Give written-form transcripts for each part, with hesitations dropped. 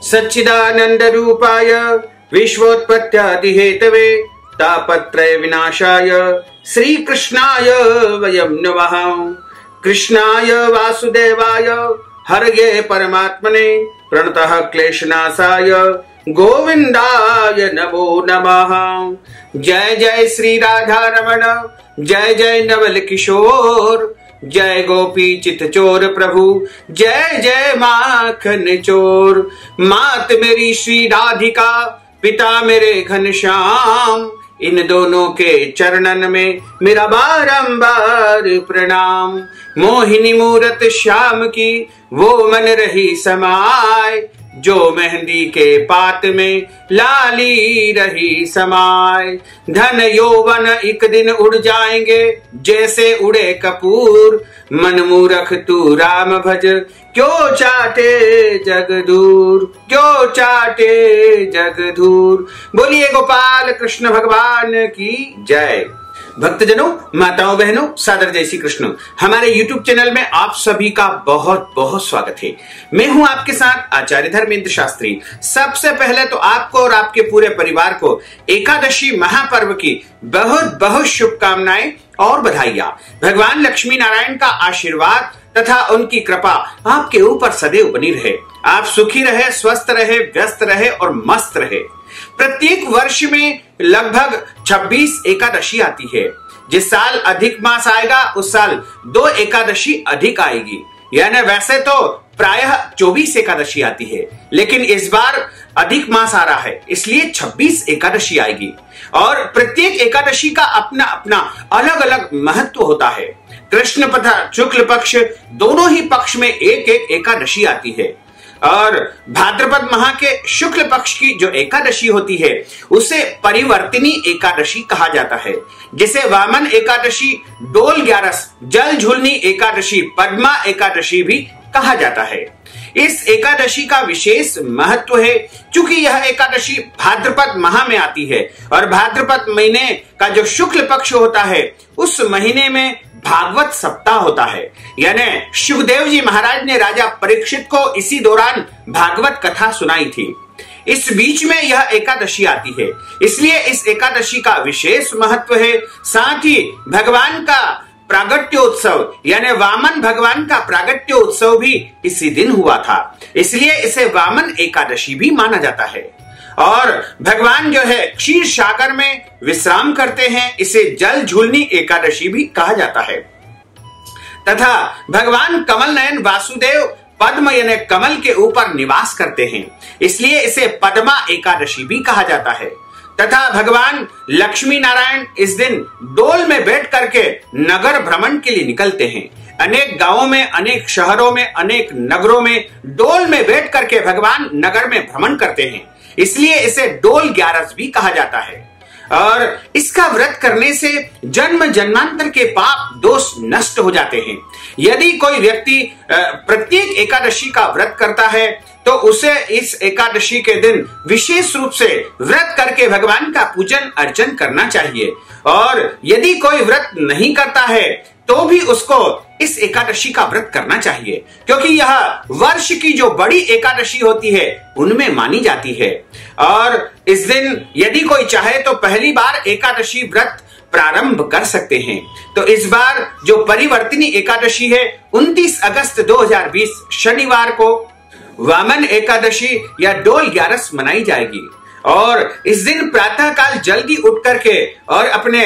सच्चिदानंद रूपाय विश्वोत्पत्त्यादि Hathaway तापत्रय विनाशाय श्री कृष्णाय वयं नमः। कृष्णाय वासुदेवाय हरये परमात्मने प्रणतः क्लेशनाशाय गोविंदाय नमो नमः। जय जय श्री राधा रमण, जय जय नवल किशोर, जय गोपी चित चोर प्रभु, जय जय माखन चोर। मात मेरी श्री राधिका, पिता मेरे घनश्याम, इन दोनों के चरणन में मेरा बारंबार प्रणाम। मोहिनी मूरत श्याम की वो मन रही समाय, जो मेहंदी के पात में लाली रही समाय। धन यौवन एक दिन उड़ जाएंगे जैसे उड़े कपूर, मन मूरख तू राम भज क्यों चाटे जग दूर, क्यों चाटे जग दूर। बोलिए गोपाल कृष्ण भगवान की जय। भक्तजनों, माताओं बहनों, सादर जय श्री कृष्ण। हमारे YouTube चैनल में आप सभी का बहुत बहुत स्वागत है। मैं हूं आपके साथ आचार्य धर्मेंद्र शास्त्री। सबसे पहले तो आपको और आपके पूरे परिवार को एकादशी महापर्व की बहुत बहुत शुभकामनाएं और बधाइयां। भगवान लक्ष्मी नारायण का आशीर्वाद तथा उनकी कृपा आपके ऊपर सदैव बनी रहे। आप सुखी रहे, स्वस्थ रहे, व्यस्त रहे और मस्त रहे। प्रत्येक वर्ष में लगभग 26 एकादशी आती है। जिस साल अधिक मास आएगा उस साल 2 एकादशी अधिक आएगी, यानी वैसे तो प्रायः 24 एकादशी आती है, लेकिन इस बार अधिक मास आ रहा है इसलिए 26 एकादशी आएगी। और प्रत्येक एकादशी का अपना अपना अलग अलग महत्व होता है। कृष्ण तथा शुक्ल पक्ष दोनों ही पक्ष में एक एक एकादशी आती है। और भाद्रपद माह के शुक्ल पक्ष की जो एकादशी होती है उसे परिवर्तिनी एकादशी कहा जाता है, जिसे वामन एकादशी, डोल ग्यारस, जल झूलनी एकादशी, पद्मा एकादशी भी कहा जाता है। इस एकादशी का विशेष महत्व है क्योंकि यह एकादशी भाद्रपद माह में आती है और भाद्रपद महीने का जो शुक्ल पक्ष होता है उस महीने में भागवत सप्ताह होता है। यानी शुकदेव जी महाराज ने राजा परीक्षित को इसी दौरान भागवत कथा सुनाई थी। इस बीच में यह एकादशी आती है, इसलिए इस एकादशी का विशेष महत्व है। साथ ही भगवान का प्रागट्योत्सव यानी वामन भगवान का प्रागट्योत्सव भी इसी दिन हुआ था, इसलिए इसे वामन एकादशी भी माना जाता है। और भगवान जो है क्षीर सागर में विश्राम करते हैं, इसे जल झूलनी एकादशी भी कहा जाता है। तथा भगवान कमल नयन वासुदेव पद्म यानी कमल के ऊपर निवास करते हैं, इसलिए इसे पद्मा एकादशी भी कहा जाता है। तथा भगवान लक्ष्मी नारायण इस दिन डोल में बैठ करके नगर भ्रमण के लिए निकलते हैं। अनेक गांवों में, अनेक शहरों में, अनेक नगरों में डोल में बैठ करके भगवान नगर में भ्रमण करते हैं, इसलिए इसे डोल ग्यारस भी कहा जाता है। और इसका व्रत करने से जन्म जन्मांतर के पाप दोष नष्ट हो जाते हैं। यदि कोई व्यक्ति प्रत्येक एकादशी का व्रत करता है तो उसे इस एकादशी के दिन विशेष रूप से व्रत करके भगवान का पूजन अर्चन करना चाहिए। और यदि कोई व्रत नहीं करता है तो भी उसको इस एकादशी का व्रत करना चाहिए, क्योंकि यह वर्ष की जो बड़ी एकादशी होती है उनमें मानी जाती है। और इस दिन यदि कोई चाहे तो पहली बार एकादशी व्रत प्रारंभ कर सकते हैं। तो इस बार जो परिवर्तिनी एकादशी है 29 अगस्त 2020 शनिवार को वामन एकादशी या डोल ग्यारस मनाई जाएगी। और इस दिन प्रातः काल जल्दी उठ करके और अपने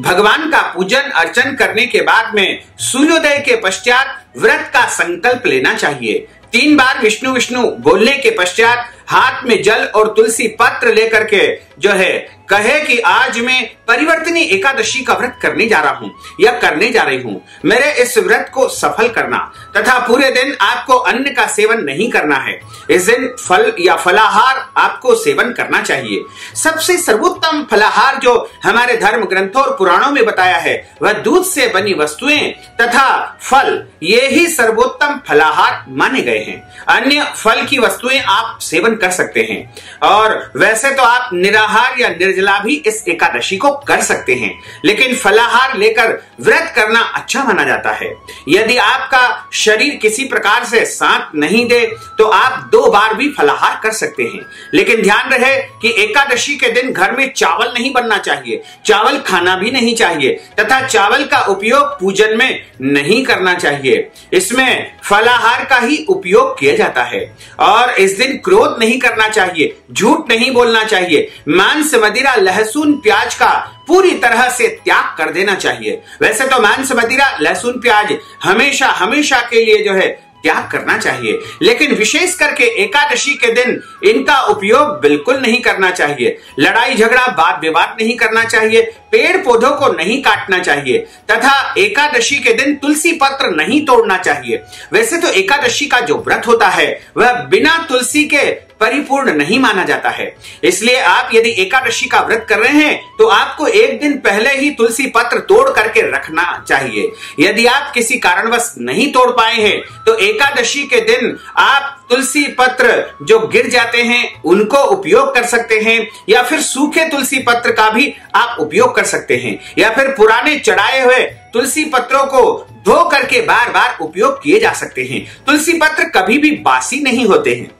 भगवान का पूजन अर्चन करने के बाद में सूर्योदय के पश्चात व्रत का संकल्प लेना चाहिए। 3 बार विष्णु विष्णु बोलने के पश्चात हाथ में जल और तुलसी पत्र लेकर के जो है कहे कि आज मैं परिवर्तिनी एकादशी का व्रत करने जा रहा हूं या करने जा रही हूं। मेरे इस व्रत को सफल करना तथा पूरे दिन आपको अन्न का सेवन नहीं करना है। इस दिन फल या फलाहार आपको सेवन करना चाहिए। सबसे सर्वोत्तम फलाहार जो हमारे धर्म ग्रंथों और पुराणों में बताया है वह दूध से बनी वस्तुएं तथा फल, ये ही सर्वोत्तम फलाहार माने गए हैं। अन्य फल की वस्तुएं आप सेवन जागरण कर सकते हैं। और वैसे तो आप निराहार या निर्जला भी इस एकादशी को कर सकते हैं, लेकिन फलाहार लेकर व्रत करना अच्छा माना जाता है। यदि आपका शरीर किसी प्रकार से साथ नहीं दे तो आप 2 बार भी फलाहार कर सकते हैं, लेकिन ध्यान रहे कि एकादशी के दिन घर में चावल नहीं बनना चाहिए, चावल खाना भी नहीं चाहिए तथा चावल का उपयोग पूजन में नहीं करना चाहिए। इसमें फलाहार का ही उपयोग किया जाता है। और इस दिन क्रोध नहीं करना चाहिए, झूठ नहीं बोलना चाहिए, मांस मदिरा लहसुन प्याज का पूरी तरह से त्याग कर देना चाहिए। वैसे तो मांस मदिरा लहसुन प्याज हमेशा हमेशा के लिए जो है त्याग करना चाहिए, लेकिन विशेष करके एकादशी के दिन इनका उपयोग बिल्कुल नहीं करना चाहिए। लड़ाई झगड़ा वाद विवाद नहीं करना चाहिए, पेड़ पौधों को नहीं काटना चाहिए तथा एकादशी के दिन तुलसी पत्र नहीं तोड़ना चाहिए। वैसे तो एकादशी का जो व्रत होता है वह बिना तुलसी के परिपूर्ण नहीं माना जाता है, इसलिए आप यदि एकादशी का व्रत कर रहे हैं तो आपको एक दिन पहले ही तुलसी पत्र तोड़ करके रखना चाहिए। यदि आप किसी कारणवश नहीं तोड़ पाए हैं तो एकादशी के दिन आप तुलसी पत्र जो गिर जाते हैं उनको उपयोग कर सकते हैं, या फिर सूखे तुलसी पत्र का भी आप उपयोग कर सकते हैं, या फिर पुराने चढ़ाए हुए तुलसी पत्रों को धो करके बार बार उपयोग किए जा सकते हैं। तुलसी पत्र कभी भी बासी नहीं होते हैं।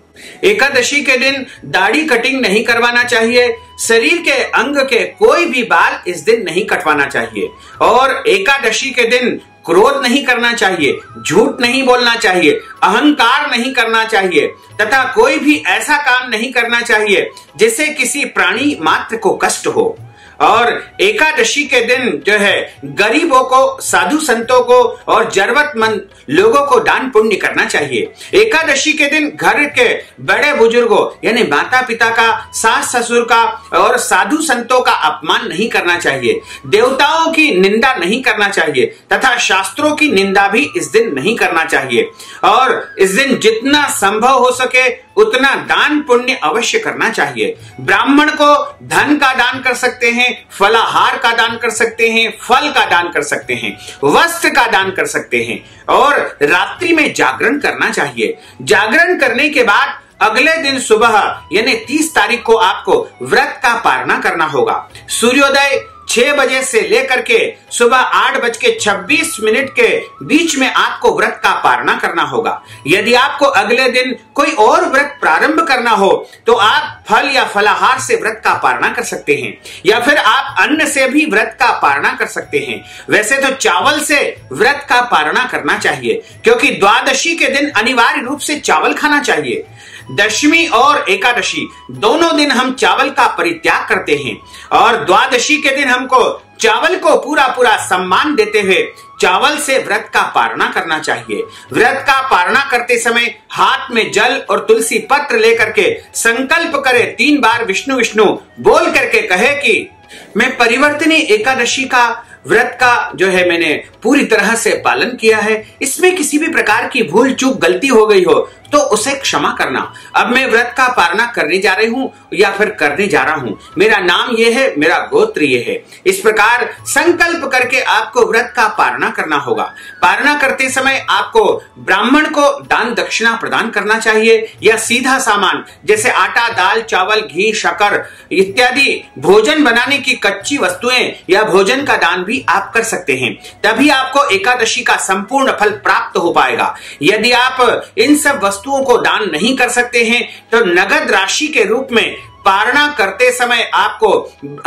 एकादशी के दिन दाढ़ी कटिंग नहीं करवाना चाहिए, शरीर के अंग के कोई भी बाल इस दिन नहीं कटवाना चाहिए, और एकादशी के दिन क्रोध नहीं करना चाहिए, झूठ नहीं बोलना चाहिए, अहंकार नहीं करना चाहिए तथा कोई भी ऐसा काम नहीं करना चाहिए जिससे किसी प्राणी मात्र को कष्ट हो। और एकादशी के दिन जो है गरीबों को, साधु संतों को और जरूरतमंद लोगों को दान पुण्य करना चाहिए। एकादशी के दिन घर के बड़े बुजुर्गों यानी माता पिता का, सास ससुर का और साधु संतों का अपमान नहीं करना चाहिए, देवताओं की निंदा नहीं करना चाहिए तथा शास्त्रों की निंदा भी इस दिन नहीं करना चाहिए। और इस दिन जितना संभव हो सके उतना दान पुण्य अवश्य करना चाहिए। ब्राह्मण को धन का दान कर सकते हैं, फलाहार का दान कर सकते हैं, फल का दान कर सकते हैं, वस्त्र का दान कर सकते हैं, और रात्रि में जागरण करना चाहिए। जागरण करने के बाद अगले दिन सुबह यानी 30 तारीख को आपको व्रत का पारणा करना होगा। सूर्योदय 6 बजे से लेकर के सुबह 8:26 के बीच में आपको व्रत का पारणा करना होगा। यदि आपको अगले दिन कोई और व्रत प्रारंभ करना हो तो आप फल या फलाहार से व्रत का पारणा कर सकते हैं, या फिर आप अन्न से भी व्रत का पारणा कर सकते हैं। वैसे तो चावल से व्रत का पारणा करना चाहिए, क्योंकि द्वादशी के दिन अनिवार्य रूप से चावल खाना चाहिए। दशमी और एकादशी दोनों दिन हम चावल का परित्याग करते हैं, और द्वादशी के दिन हमको चावल को पूरा पूरा सम्मान देते हुए चावल से व्रत का पारणा करना चाहिए। व्रत का पारणा करते समय हाथ में जल और तुलसी पत्र लेकर के संकल्प करे 3 बार विष्णु विष्णु बोल करके कहे कि मैं परिवर्तनी एकादशी का व्रत का जो है मैंने पूरी तरह से पालन किया है, इसमें किसी भी प्रकार की भूल चूक गलती हो गई हो तो उसे क्षमा करना। अब मैं व्रत का पारणा करने जा रही हूं या फिर करने जा रहा हूं, मेरा नाम ये है, मेरा गोत्र ये है। इस प्रकार संकल्प करके आपको व्रत का पारणा करना होगा। पारणा करते समय आपको ब्राह्मण को दान दक्षिणा प्रदान करना चाहिए, या सीधा सामान जैसे आटा, दाल, चावल, घी, शक्कर इत्यादि भोजन बनाने की कच्ची वस्तुएं या भोजन का दान भी आप कर सकते हैं। तभी आपको एकादशी का संपूर्ण फल प्राप्त हो पाएगा। यदि आप इन सब वस्तुओं को दान नहीं कर सकते हैं तो नगद राशि के रूप में पारणा करते समय आपको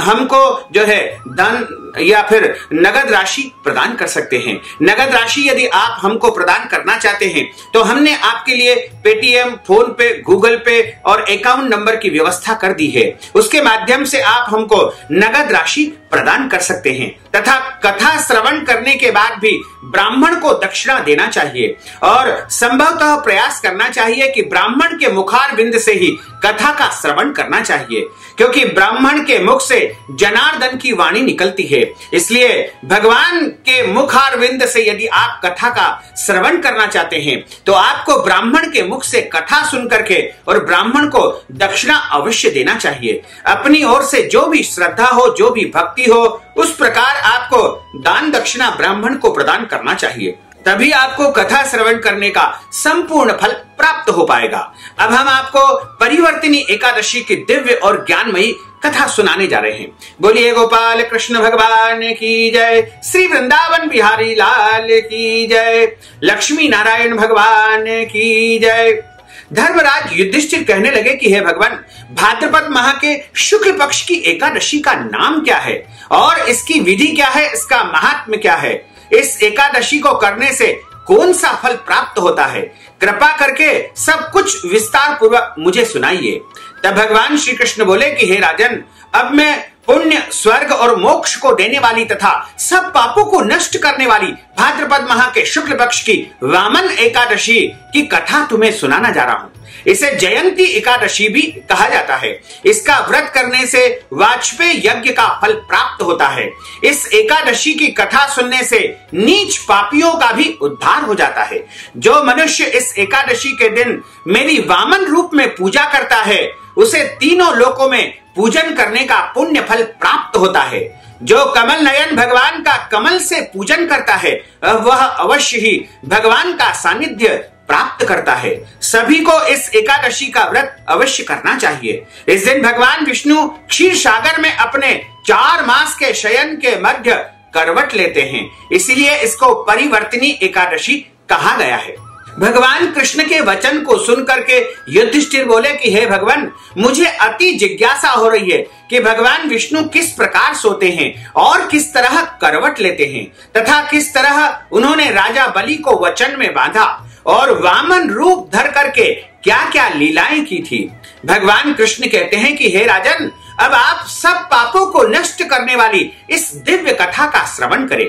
हमको जो है धन या फिर नगद राशि प्रदान कर सकते हैं। नगद राशि यदि आप हमको प्रदान करना चाहते हैं तो हमने आपके लिए पेटीएम, फोन पे, गूगल पे और अकाउंट नंबर की व्यवस्था कर दी है। उसके माध्यम से आप हमको नगद राशि प्रदान कर सकते हैं तथा कथा श्रवण करने के बाद भी ब्राह्मण को दक्षिणा देना चाहिए, और संभवतः प्रयास करना चाहिए कि ब्राह्मण के मुखार बिंद से ही कथा का श्रवण करना चाहिए, क्योंकि ब्राह्मण के मुख से जनार्दन की वाणी निकलती है। इसलिए भगवान के मुखार बिंद से यदि आप कथा का श्रवण करना चाहते हैं तो आपको ब्राह्मण के मुख से कथा सुन करके और ब्राह्मण को दक्षिणा अवश्य देना चाहिए। अपनी ओर से जो भी श्रद्धा हो, जो भी भक्ति हो, उस प्रकार आपको दान दक्षिणा ब्राह्मण को प्रदान करना चाहिए तभी आपको कथा श्रवण करने का संपूर्ण फल प्राप्त हो पाएगा। अब हम आपको परिवर्तिनी एकादशी की दिव्य और ज्ञानमयी कथा सुनाने जा रहे हैं। बोलिए गोपाल कृष्ण भगवान की जय, श्री वृंदावन बिहारी लाल की जय, लक्ष्मी नारायण भगवान की जय। धर्मराज युधिष्ठिर कहने लगे कि हे भगवान, भाद्रपद माह के शुक्ल पक्ष की एकादशी का नाम क्या है और इसकी विधि क्या है, इसका महात्म्य क्या है, इस एकादशी को करने से कौन सा फल प्राप्त होता है, कृपा करके सब कुछ विस्तार पूर्वक मुझे सुनाइए। तब भगवान श्री कृष्ण बोले कि हे राजन, अब मैं पुण्य, स्वर्ग और मोक्ष को देने वाली तथा सब पापों को नष्ट करने वाली भाद्रपद माह के शुक्ल पक्ष की वामन एकादशी की कथा तुम्हें सुनाना जा रहा हूं। इसे जयंती एकादशी भी कहा जाता है। इसका व्रत करने से वाजपेय यज्ञ का फल प्राप्त होता है। इस एकादशी की कथा सुनने से नीच पापियों का भी उद्धार हो जाता है। जो मनुष्य इस एकादशी के दिन मेरी वामन रूप में पूजा करता है, उसे तीनों लोकों में पूजन करने का पुण्य फल प्राप्त होता है। जो कमल नयन भगवान का कमल से पूजन करता है, वह अवश्य ही भगवान का सानिध्य प्राप्त करता है। सभी को इस एकादशी का व्रत अवश्य करना चाहिए। इस दिन भगवान विष्णु क्षीर सागर में अपने 4 मास के शयन के मध्य करवट लेते हैं, इसलिए इसको परिवर्तिनी एकादशी कहा गया है। भगवान कृष्ण के वचन को सुनकर के युधिष्ठिर बोले कि हे भगवान, मुझे अति जिज्ञासा हो रही है कि भगवान विष्णु किस प्रकार सोते हैं और किस तरह करवट लेते हैं तथा किस तरह उन्होंने राजा बलि को वचन में बांधा और वामन रूप धर करके क्या क्या लीलाएं की थी। भगवान कृष्ण कहते हैं कि हे राजन, अब आप सब पापों को नष्ट करने वाली इस दिव्य कथा का श्रवण करें।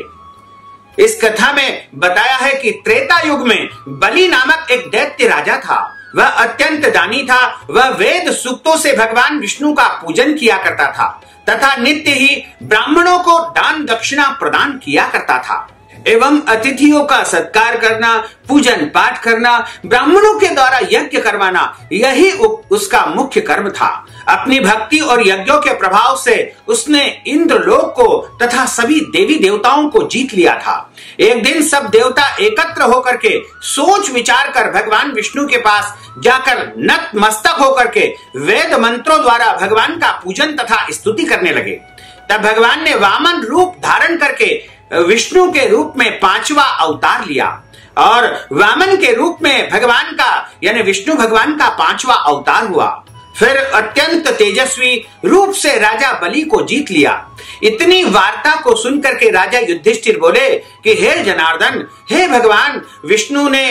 इस कथा में बताया है कि त्रेता युग में बलि नामक एक दैत्य राजा था। वह अत्यंत दानी था। वह वेद सूक्तों से भगवान विष्णु का पूजन किया करता था तथा नित्य ही ब्राह्मणों को दान दक्षिणा प्रदान किया करता था एवं अतिथियों का सत्कार करना, पूजन पाठ करना, ब्राह्मणों के द्वारा यज्ञ करवाना, यही उसका मुख्य कर्म था। अपनी भक्ति और यज्ञों के प्रभाव से उसने इंद्रलोक को तथा सभी देवी देवताओं को जीत लिया था। एक दिन सब देवता एकत्र होकर के सोच विचार कर भगवान विष्णु के पास जाकर नतमस्तक होकर के वेद मंत्रों द्वारा भगवान का पूजन तथा स्तुति करने लगे। तब भगवान ने वामन रूप धारण करके विष्णु के रूप में 5वां अवतार लिया और वामन के रूप में भगवान का यानी विष्णु भगवान का 5वां अवतार हुआ। फिर अत्यंत तेजस्वी रूप से राजा बलि को जीत लिया। इतनी वार्ता को सुनकर के राजा युधिष्ठिर बोले कि हे जनार्दन, हे भगवान, विष्णु ने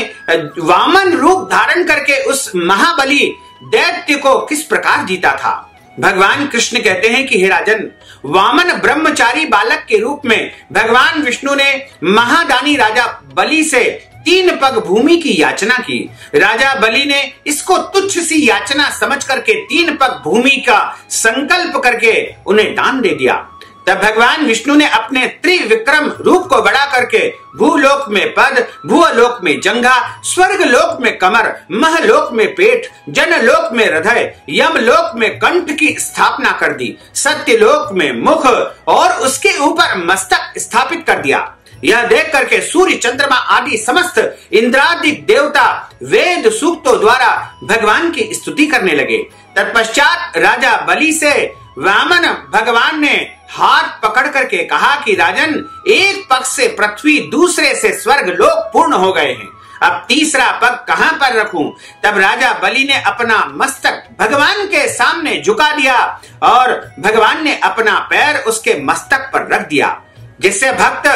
वामन रूप धारण करके उस महाबली दैत्य को किस प्रकार जीता था। भगवान कृष्ण कहते हैं कि हे राजन, वामन ब्रह्मचारी बालक के रूप में भगवान विष्णु ने महादानी राजा बलि से 3 पग भूमि की याचना की। राजा बलि ने इसको तुच्छ सी याचना समझ करके 3 पग भूमि का संकल्प करके उन्हें दान दे दिया। तब भगवान विष्णु ने अपने त्रिविक्रम रूप को बढ़ा करके भूलोक में पद, भूलोक में जंघा, स्वर्ग लोक में कमर, महलोक में पेट, जनलोक में हृदय, यमलोक में कंठ की स्थापना कर दी, सत्यलोक में मुख और उसके ऊपर मस्तक स्थापित कर दिया। यह देख करके सूर्य, चंद्रमा आदि समस्त इंद्रादि देवता वेद सूक्तों द्वारा भगवान की स्तुति करने लगे। तत्पश्चात राजा बलि से वामन भगवान ने हाथ पकड़ करके कहा कि राजन, एक पग से पृथ्वी, दूसरे से स्वर्ग लोक पूर्ण हो गए हैं, अब तीसरा पग कहां पर रखूं। तब राजा बलि ने अपना मस्तक भगवान के सामने झुका दिया और भगवान ने अपना पैर उसके मस्तक पर रख दिया, जिससे भक्त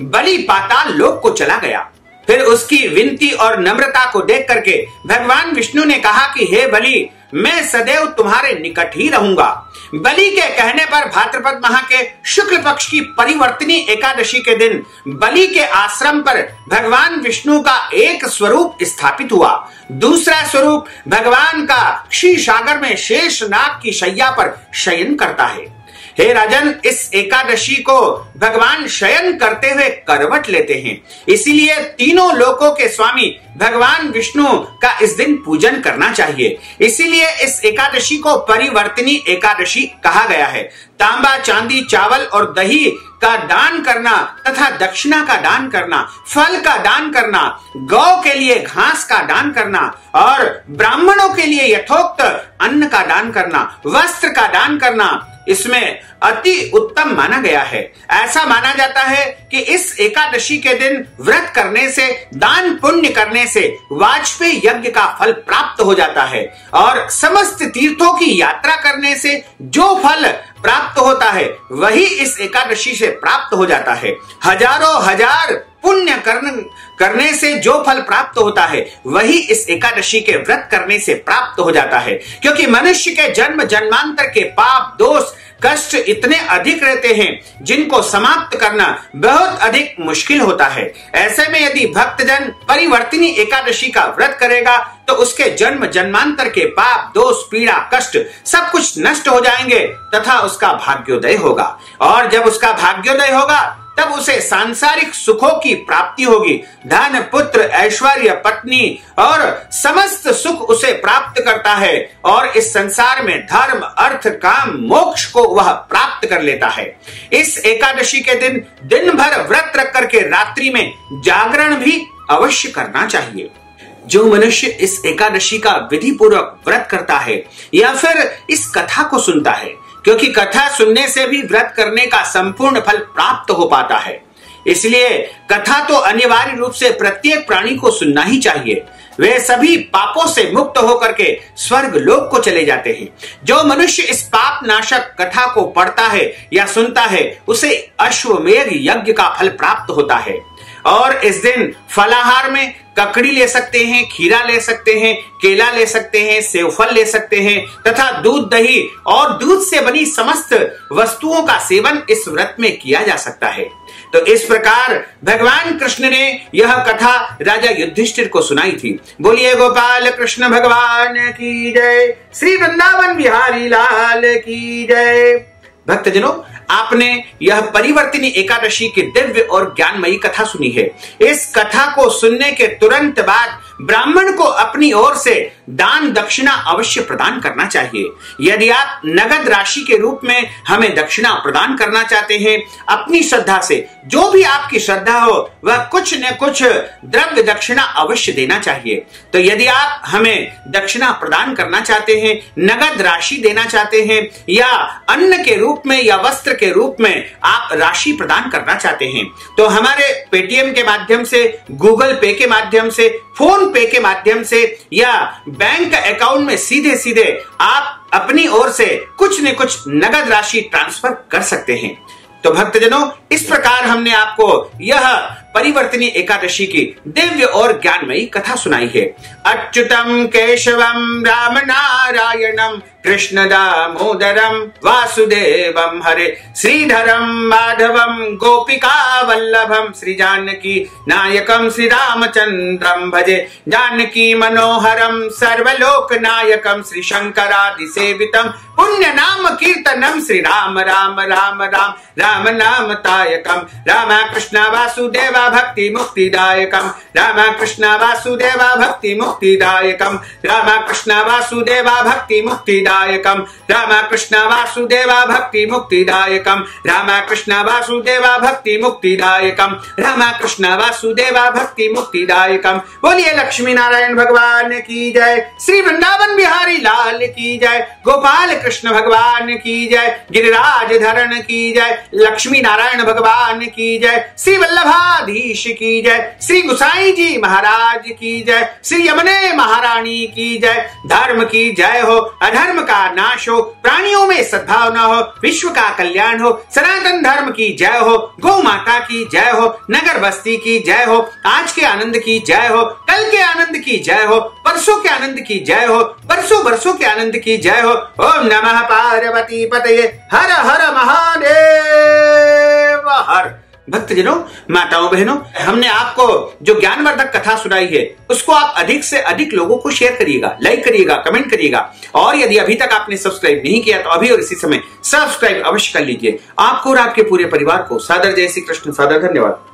बलि पाताल लोक को चला गया। फिर उसकी विनती और नम्रता को देख करके भगवान विष्णु ने कहा कि हे बलि, मैं सदैव तुम्हारे निकट ही रहूंगा। बलि के कहने पर भाद्रपद माह के शुक्ल पक्ष की परिवर्तिनी एकादशी के दिन बलि के आश्रम पर भगवान विष्णु का एक स्वरूप स्थापित हुआ। दूसरा स्वरूप भगवान का क्षीर सागर में शेष नाग की शैया पर शयन करता है। हे राजन, इस एकादशी को भगवान शयन करते हुए करवट लेते हैं, इसीलिए तीनों लोकों के स्वामी भगवान विष्णु का इस दिन पूजन करना चाहिए। इसीलिए इस एकादशी को परिवर्तिनी एकादशी कहा गया है। तांबा, चांदी, चावल और दही का दान करना तथा दक्षिणा का दान करना, फल का दान करना, गौ के लिए घास का दान करना और ब्राह्मणों के लिए यथोक्त अन्न का दान करना, वस्त्र का दान करना, इसमें अति उत्तम माना गया है। ऐसा माना जाता है कि इस एकादशी के दिन व्रत करने से, दान पुण्य करने से वाजपेयी यज्ञ का फल प्राप्त हो जाता है और समस्त तीर्थों की यात्रा करने से जो फल प्राप्त होता है वही इस एकादशी से प्राप्त हो जाता है। हजारों हजार पुण्य करने से जो फल प्राप्त होता है वही इस एकादशी के व्रत करने से प्राप्त हो जाता है, क्योंकि मनुष्य के जन्म जन्मांतर के पाप, दोष, कष्ट इतने अधिक रहते हैं जिनको समाप्त करना बहुत अधिक मुश्किल होता है। ऐसे में यदि भक्तजन परिवर्तिनी एकादशी का व्रत करेगा तो उसके जन्म जन्मांतर के पाप, दोष, पीड़ा, कष्ट सब कुछ नष्ट हो जाएंगे तथा उसका भाग्योदय होगा। और जब उसका भाग्योदय होगा तब उसे सांसारिक सुखों की प्राप्ति होगी। धन, पुत्र, ऐश्वर्य, पत्नी और समस्त सुख उसे प्राप्त करता है और इस संसार में धर्म, अर्थ, काम, मोक्ष को वह प्राप्त कर लेता है। इस एकादशी के दिन दिन भर व्रत रख करके रात्रि में जागरण भी अवश्य करना चाहिए। जो मनुष्य इस एकादशी का विधि पूर्वक व्रत करता है या फिर इस कथा को सुनता है, क्योंकि कथा सुनने से भी व्रत करने का संपूर्ण फल प्राप्त हो पाता है, इसलिए कथा तो अनिवार्य रूप से प्रत्येक प्राणी को सुनना ही चाहिए। वे सभी पापों से मुक्त होकर के स्वर्ग लोक को चले जाते हैं। जो मनुष्य इस पाप नाशक कथा को पढ़ता है या सुनता है उसे अश्वमेध यज्ञ का फल प्राप्त होता है। और इस दिन फलाहार में ककड़ी ले सकते हैं, खीरा ले सकते हैं, केला ले सकते हैं, सेवफल ले सकते हैं तथा दूध, दही और दूध से बनी समस्त वस्तुओं का सेवन इस व्रत में किया जा सकता है। तो इस प्रकार भगवान कृष्ण ने यह कथा राजा युधिष्ठिर को सुनाई थी। बोलिए गोपाल कृष्ण भगवान की जय, श्री वृंदावन बिहारी लाल की जय। भक्तजनों, आपने यह परिवर्तिनी एकादशी की दिव्य और ज्ञानमयी कथा सुनी है। इस कथा को सुनने के तुरंत बाद ब्राह्मण को अपनी ओर से दान दक्षिणा अवश्य प्रदान करना चाहिए। यदि आप नगद राशि के रूप में हमें दक्षिणा प्रदान करना चाहते हैं, अपनी श्रद्धा से जो भी आपकी श्रद्धा हो वह कुछ न कुछ द्रव्य दक्षिणा अवश्य देना चाहिए। तो यदि आप हमें दक्षिणा प्रदान करना चाहते हैं, नगद राशि देना चाहते हैं या अन्न के रूप में या वस्त्र के रूप में आप राशि प्रदान करना चाहते हैं, तो हमारे पेटीएम के माध्यम से, गूगल पे के माध्यम से, फोन पे के माध्यम से या बैंक अकाउंट में सीधे सीधे आप अपनी ओर से कुछ न कुछ नगद राशि ट्रांसफर कर सकते हैं। तो भक्तजनों, इस प्रकार हमने आपको यह परिवर्तिनी एकादशी की दिव्य और ज्ञानमयी कथा सुनाई है। अच्युतम केशवम राम नारायणम कृष्ण दामोदरम वासुदेवम हरे श्रीधरम माधवम गोपिका वल्लभम श्री जानकी नायकम श्री रामचंद्रम भजे जानकी मनोहरम सर्वलोक नायकम श्री शंकरादि सेवितम पुण्य नाम कीर्तनम श्री राम राम राम राम राम नाम तायकम राम कृष्ण वासुदेवा भक्ति मुक्तिदायकम राम कृष्ण वासुदेवा भक्ति मुक्तिदायकम राम कृष्ण वासुदेवा भक्ति मुक्तिदायकम राम कृष्ण वासुदेवा भक्ति मुक्तिदायकम राम कृष्ण वासुदेवा भक्ति मुक्तिदायकम राम कृष्ण वासुदेवा भक्ति मुक्तिदायकम। बोलिए लक्ष्मी नारायण भगवान की जय, श्री वृंदावन बिहारी लाल की जय, गोपाल कृष्ण भगवान की जय, गिरिराज धरण की जय, लक्ष्मी नारायण भगवान की जय, श्री वल्लभाधीश की जय, श्री गुसाई जी महाराज की जय, श्री यमुने महारानी की जय। धर्म की जय हो, अधर्म का नाश हो, प्राणियों में सद्भावना हो, विश्व का कल्याण हो, सनातन धर्म की जय हो, गौ माता की जय हो, नगर बस्ती की जय हो, आज के आनंद की जय हो, कल के आनंद की जय हो, परसों के आनंद की जय हो, बरसों बरसों के आनंद की जय हो। ओम नमः पार्वती पतये, हर हर महादेव हर। भक्तजनों, माताओं, बहनों, हमने आपको जो ज्ञानवर्धक कथा सुनाई है उसको आप अधिक से अधिक लोगों को शेयर करिएगा, लाइक करिएगा, कमेंट करिएगा। और यदि अभी तक आपने सब्सक्राइब नहीं किया तो अभी और इसी समय सब्सक्राइब अवश्य कर लीजिए। आपको और आपके पूरे परिवार को सादर जय श्री कृष्ण, सादर धन्यवाद।